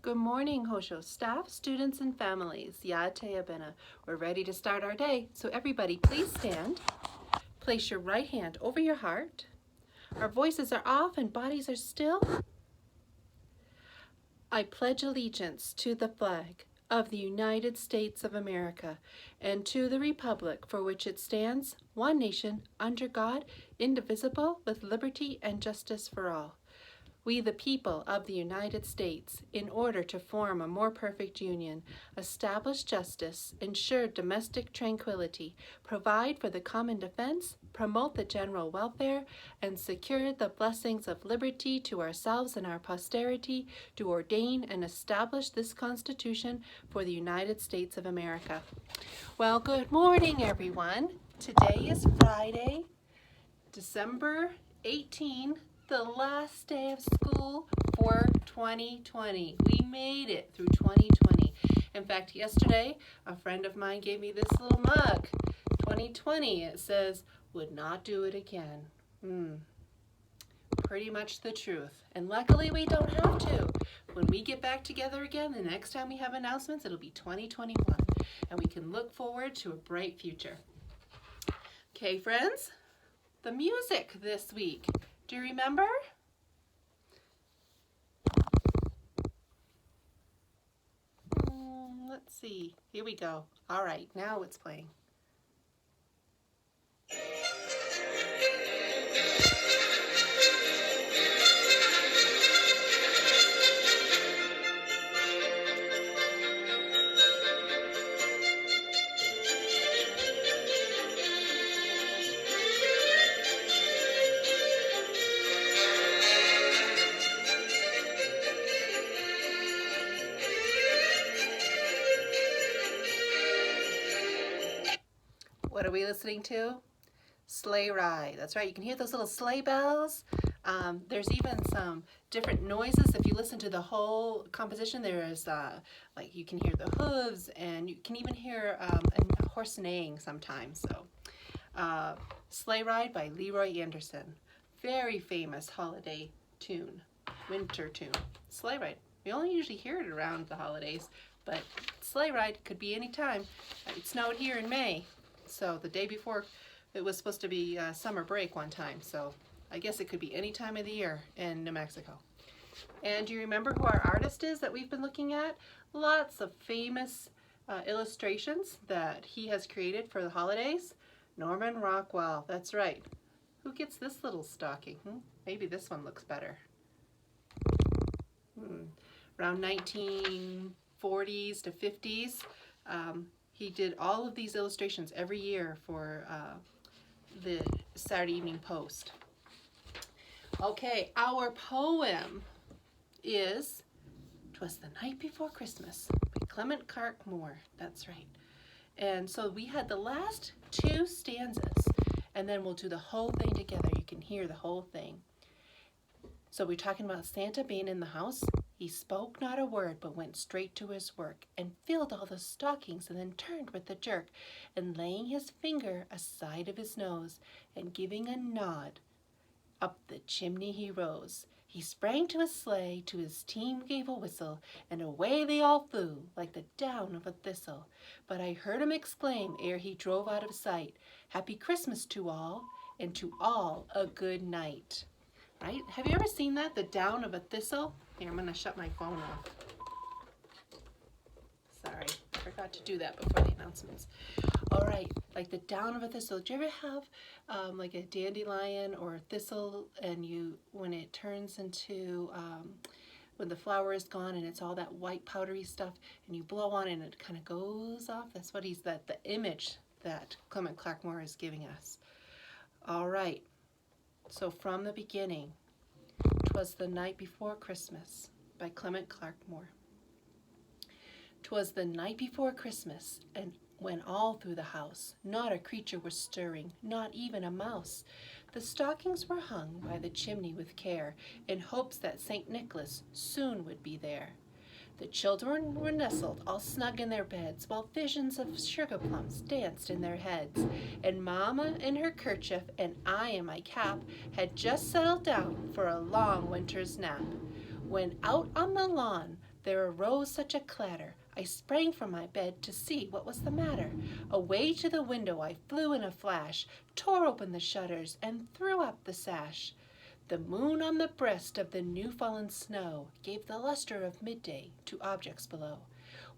Good morning, Hosho staff, students, and families. Yatea Bena. We're ready to start our day, so everybody please stand. Place your right hand over your heart. Our voices are off and bodies are still. I pledge allegiance to the flag of the United States of America and to the republic for which it stands, one nation, under God, indivisible, with liberty and justice for all. We, the people of the United States, in order to form a more perfect union, establish justice, ensure domestic tranquility, provide for the common defense, promote the general welfare, and secure the blessings of liberty to ourselves and our posterity, do ordain and establish this Constitution for the United States of America. Well, good morning, everyone. Today is Friday, December 18, the last day of school for 2020. We made it through 2020. In fact, yesterday, a friend of mine gave me this little mug. 2020, it says, would not do it again. Pretty much the truth. And luckily, we don't have to. When we get back together again, the next time we have announcements, it'll be 2021. And we can look forward to a bright future. Okay, friends? The music this week. Do you remember? Let's see. Here we go. All right, now it's playing. What are we listening to? Sleigh Ride. That's right. You can hear those little sleigh bells. There's even some different noises. If you listen to the whole composition, there is like you can hear the hooves, and you can even hear a horse neighing sometimes. So, Sleigh Ride by Leroy Anderson. Very famous holiday tune, winter tune. Sleigh Ride. We only usually hear it around the holidays, but Sleigh Ride could be any time. It snowed here in May. So the day before, it was supposed to be summer break one time. So I guess it could be any time of the year in New Mexico. And do you remember who our artist is that we've been looking at? Lots of famous illustrations that he has created for the holidays. Norman Rockwell, that's right. Who gets this little stocking? Maybe this one looks better. Around 1940s to 50s. He did all of these illustrations every year for the Saturday Evening Post. Okay, our poem is "'Twas the Night Before Christmas" by Clement Clarke Moore. That's right. And so we had the last two stanzas, and then we'll do the whole thing together. You can hear the whole thing. So we're talking about Santa being in the house. He spoke not a word, but went straight to his work, and filled all the stockings, and then turned with a jerk, and laying his finger aside of his nose, and giving a nod, up the chimney he rose. He sprang to his sleigh, to his team gave a whistle, and away they all flew, like the down of a thistle. But I heard him exclaim, ere he drove out of sight, "Happy Christmas to all, and to all a good night." Right? Have you ever seen that? The down of a thistle? Here, I'm going to shut my phone off. Sorry, I forgot to do that before the announcements. All right, like the down of a thistle. Do you ever have like a dandelion or a thistle, and when it turns into, when the flower is gone and it's all that white powdery stuff, and you blow on it and it kind of goes off? That's what the image that Clement Clarke Moore is giving us. All right. So from the beginning, "'Twas the Night Before Christmas" by Clement Clarke Moore. "'Twas the night before Christmas, and when all through the house not a creature was stirring, not even a mouse. The stockings were hung by the chimney with care, in hopes that St. Nicholas soon would be there. The children were nestled all snug in their beds, while visions of sugar plums danced in their heads. And Mamma in her kerchief and I in my cap had just settled down for a long winter's nap, when out on the lawn There arose such a clatter, I sprang from my bed to see what was the matter. Away to the window I flew in a flash, tore open the shutters, and threw up the sash. The moon on the breast of the new-fallen snow gave the luster of midday to objects below,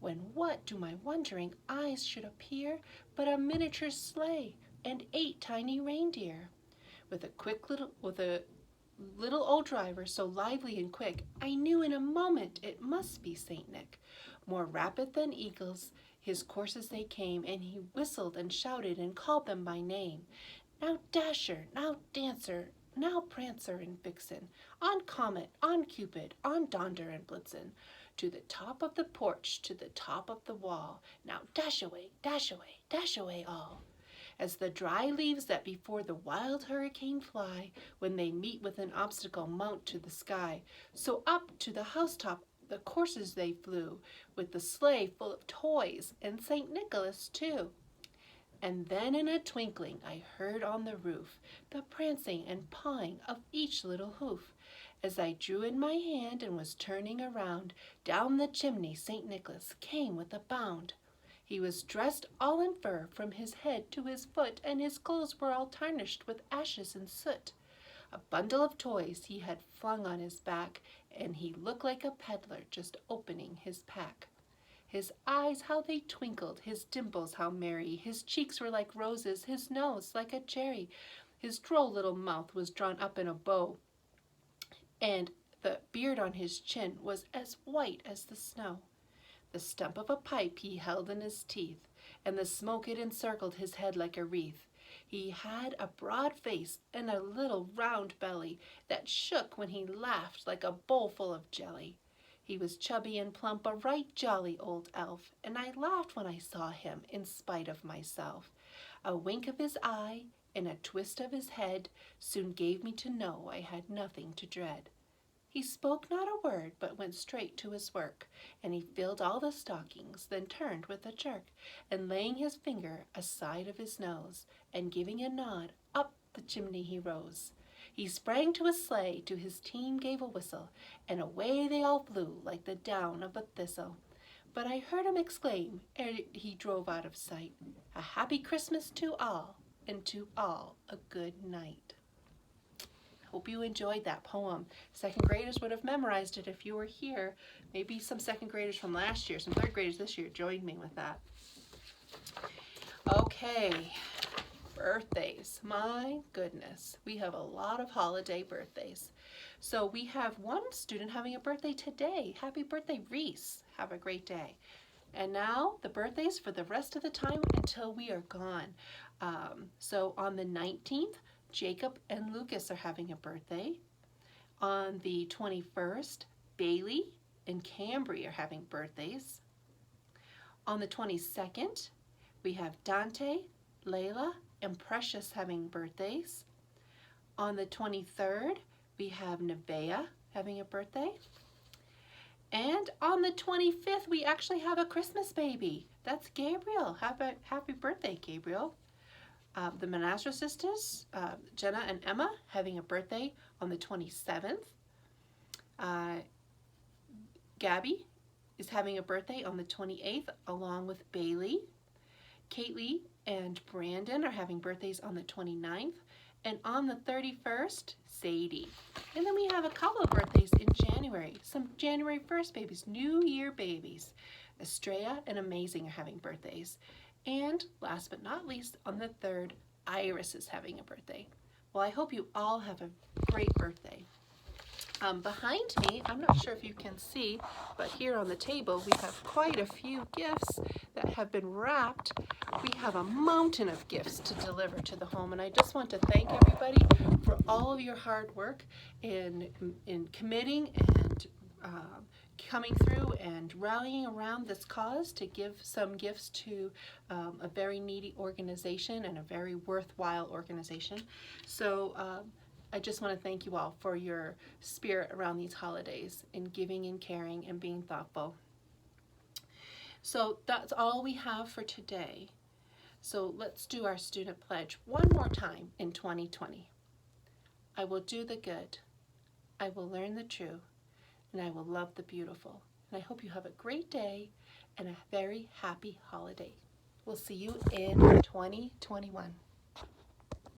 when what to my wondering eyes should appear but a miniature sleigh and 8 tiny reindeer. With a little old driver so lively and quick, I knew in a moment it must be Saint Nick. More rapid than eagles, his courses they came, and he whistled and shouted and called them by name. Now Dasher, now Dancer, now Prancer and Vixen, on Comet, on Cupid, on Donder and Blitzen, to the top of the porch, to the top of the wall, now dash away, dash away all. As the dry leaves that before the wild hurricane fly, when they meet with an obstacle mount to the sky, so up to the housetop the courses they flew, with the sleigh full of toys, and St. Nicholas too. And then in a twinkling I heard on the roof the prancing and pawing of each little hoof. As I drew in my hand and was turning around, down the chimney St. Nicholas came with a bound. He was dressed all in fur from his head to his foot, and his clothes were all tarnished with ashes and soot. A bundle of toys he had flung on his back, and he looked like a peddler just opening his pack. His eyes, how they twinkled, his dimples, how merry, his cheeks were like roses, his nose like a cherry. His droll little mouth was drawn up in a bow, and the beard on his chin was as white as the snow. The stump of a pipe he held in his teeth, and the smoke it encircled his head like a wreath. He had a broad face and a little round belly that shook when he laughed like a bowl full of jelly. He was chubby and plump, a right jolly old elf, and I laughed when I saw him in spite of myself. A wink of his eye and a twist of his head soon gave me to know I had nothing to dread. He spoke not a word, but went straight to his work, and he filled all the stockings, then turned with a jerk, and laying his finger aside of his nose, and giving a nod, up the chimney he rose. He sprang to his sleigh, to his team gave a whistle, and away they all flew like the down of a thistle. But I heard him exclaim, ere he drove out of sight, a happy Christmas to all, and to all a good night. Hope you enjoyed that poem. Second graders would have memorized it if you were here. Maybe some second graders from last year, some third graders this year joined me with that. Okay, birthdays. My goodness, we have a lot of holiday birthdays. So we have one student having a birthday today. Happy birthday, Reese. Have a great day. And now the birthdays for the rest of the time until we are gone. So on the 19th, Jacob and Lucas are having a birthday. On the 21st, Bailey and Cambry are having birthdays. On the 22nd, we have Dante, Layla, and Precious having birthdays. On the 23rd, we have Nevaeh having a birthday. And on the 25th, we actually have a Christmas baby. That's Gabriel. Happy birthday, Gabriel. The Manasra sisters, Jenna and Emma, having a birthday on the 27th. Gabby is having a birthday on the 28th, along with Bailey. Kaylee and Brandon are having birthdays on the 29th. And on the 31st, Sadie. And then we have a couple of birthdays in January. Some January 1st babies, New Year babies. Estrella and Amazing are having birthdays. And last but not least, on the 3rd, Iris is having a birthday. Well, I hope you all have a great birthday. Behind me, I'm not sure if you can see, but here on the table we have quite a few gifts that have been wrapped. We have a mountain of gifts to deliver to the home, and I just want to thank everybody for all of your hard work in committing and coming through and rallying around this cause to give some gifts to a very needy organization and a very worthwhile organization. So I just want to thank you all for your spirit around these holidays in giving and caring and being thoughtful. So that's all we have for today. So let's do our student pledge one more time in 2020. I will do the good. I will learn the true. And I will love the beautiful. and I hope you have a great day and a very happy holiday. We'll see you in 2021.